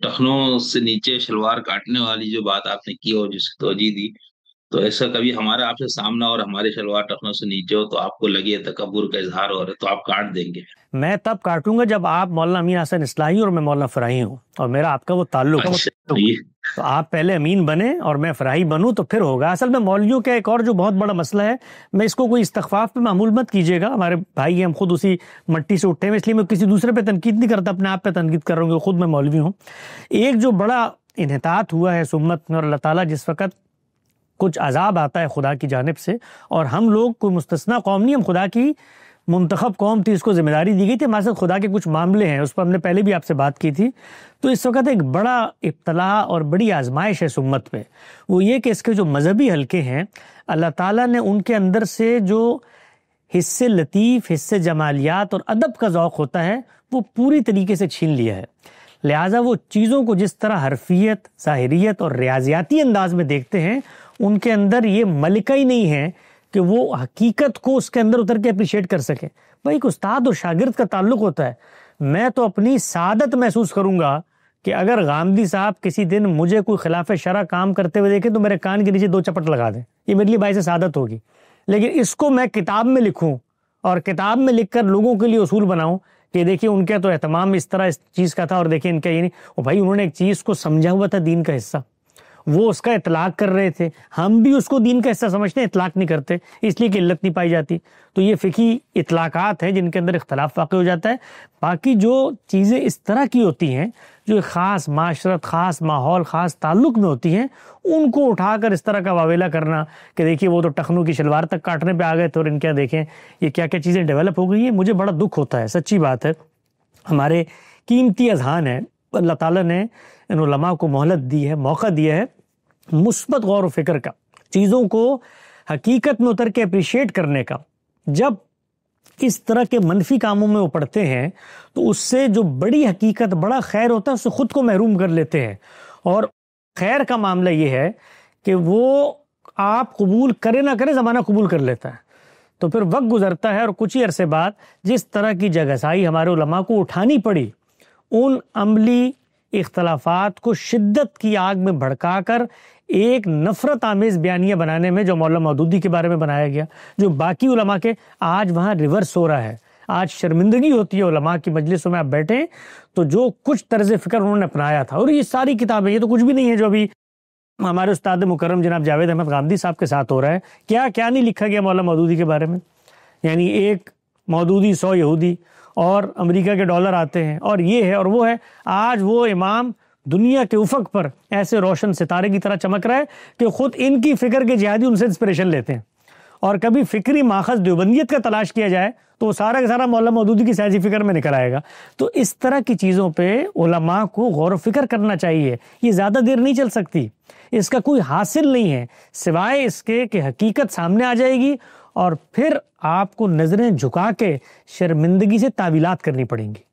टखनों से नीचे शलवार काटने वाली जो बात आपने की और जिसकी तवजीह दी, तो ऐसा कभी हमारा आपसे सामना और हमारे शलवार टखनों से नीचे हो तो आपको लगे तकब्बुर का इजहार हो रहा है तो आप काट देंगे? मैं तब काटूंगा जब आप मौलाना अमीन हसन इस्लाही और मैं मौलाना फराही हूँ और मेरा आपका वो ताल्लुक हो। अच्छा, ये तो आप पहले अमीन बने और मैं फराही बनूं तो फिर होगा। असल में मौलवियों का एक और जो बहुत बड़ा मसला है, मैं इसको कोई इस्तख्फाफ पे मामूल मत कीजिएगा, हमारे भाई हैं, हम खुद उसी मट्टी से उठे हैं, इसलिए मैं किसी दूसरे पे तनकीद नहीं करता, अपने आप पे तनकीद कर रहा हूँ, खुद मैं मौलवी हूँ। एक जो बड़ा इन्हितात हुआ है इस उम्मत में, और अल्लाह ताला जिस वक़्त कुछ अजाब आता है खुदा की जानिब से, और हम लोग कोई मुस्तस्ना कौम नहीं, हम खुदा की मुंतखब कौम थी, इसको जिम्मेदारी दी गई थी, हमारे साथ खुदा के कुछ मामले हैं, उस पर हमने पहले भी आपसे बात की थी। तो इस वक्त एक बड़ा इब्तला और बड़ी आजमाइश है इस उम्मत में, वो ये कि इसके जो मजहबी हलके हैं, अल्लाह ताला ने उनके अंदर से जो हिस्से लतीफ़, हिस्से जमालियात और अदब का ज़ौक़ होता है वो पूरी तरीके से छीन लिया है। लिहाजा वो चीज़ों को जिस तरह हरफियत, ज़ाहिरियत और रियाजियाती अंदाज में देखते हैं, उनके अंदर ये मलिका ही नहीं है कि वो हकीकत को उसके अंदर उतर के अप्रिशिएट कर सके। भाई एक उस्ताद और शागिर्द का ताल्लुक होता है। मैं तो अपनी सादत महसूस करूंगा कि अगर गामदी साहब किसी दिन मुझे कोई खिलाफ शरा काम करते हुए देखें तो मेरे कान के नीचे 2 चपट लगा दें, ये मेरे लिए बाइस सादत होगी। लेकिन इसको मैं किताब में लिखूं और किताब में लिखकर लोगों के लिए उसूल बनाऊं कि देखिए उनके तो एहतमाम इस तरह इस चीज़ का था और देखिए इनका ये नहीं, और भाई उन्होंने एक चीज़ को समझा हुआ था, दीन का हिस्सा, वो उसका इतलाक कर रहे थे, हम भी उसको दीन का हिस्सा समझते हैं, इतलाक नहीं करते, इसलिए कि इल्लत नहीं पाई जाती। तो ये फ़िकी इतलाकात हैं जिनके अंदर इख्तलाफ वाक़ई हो जाता है। बाकी जो चीज़ें इस तरह की होती हैं जो ख़ास माशरत, ख़ास माहौल, ख़ास ताल्लुक़ में होती हैं, उनको उठाकर इस तरह का वावेला करना कि देखिए वो तो टखनों की शलवार तक काटने पे आ गए थे और इनके देखें ये क्या क्या चीज़ें डेवलप हो गई हैं, मुझे बड़ा दुख होता है, सच्ची बात है। हमारे कीमती अज़हान है, अल्लाह ताला ने इन उलमा को मोहलत दी है, मौका दिया है मुस्बत गौर व फिक्र का, चीज़ों को हकीकत में उतर के अप्रिशिएट करने का। जब इस तरह के मनफी कामों में वो पड़ते हैं तो उससे जो बड़ी हकीकत, बड़ा खैर होता है, उससे खुद को महरूम कर लेते हैं। और खैर का मामला ये है कि वो आप कबूल करे ना करे, ज़माना कबूल कर लेता है। तो फिर वक्त गुजरता है और कुछ ही अरसे बाद जिस तरह की जगहसाई हमारे उलमा को उठानी पड़ी, उन अमली इख्तलाफात को शिद्दत की आग में भड़काकर एक नफरत आमेज बयानिया बनाने में, जो मौलाना मौदूदी के बारे में बनाया गया, जो बाकी उलमा के, आज वहाँ रिवर्स हो रहा है। आज शर्मिंदगी होती है उलमा की मजलिसों में आप बैठे तो जो कुछ तर्ज फिक्र उन्होंने अपनाया था, और ये सारी किताबें, ये तो कुछ भी नहीं है जो अभी हमारे उस्ताद मुकर्रम जनाब जावेद अहमद गामदी साहब के साथ हो रहा है। क्या क्या नहीं लिखा गया मौलाना मौदूदी के बारे में। यानी एक मौदूदी 100 यहूदी और अमेरिका के डॉलर आते हैं और ये है और वो है। आज वो इमाम दुनिया के उफक पर ऐसे रोशन सितारे की तरह चमक रहा है कि खुद इनकी फिक्र के जिहादी उनसे इंस्पिरेशन लेते हैं। और कभी फिक्री माखज़ देवबंदियत का तलाश किया जाए तो वो सारा का सारा मौलाना मौदूदी की सियासी फिक्र में निकल आएगा। तो इस तरह की चीज़ों पे उलमा को गौर फिक्र करना चाहिए। ये ज़्यादा देर नहीं चल सकती, इसका कोई हासिल नहीं है सिवाय इसके कि हकीकत सामने आ जाएगी और फिर आपको नज़रें झुका के शर्मिंदगी से तावीलात करनी पड़ेंगी।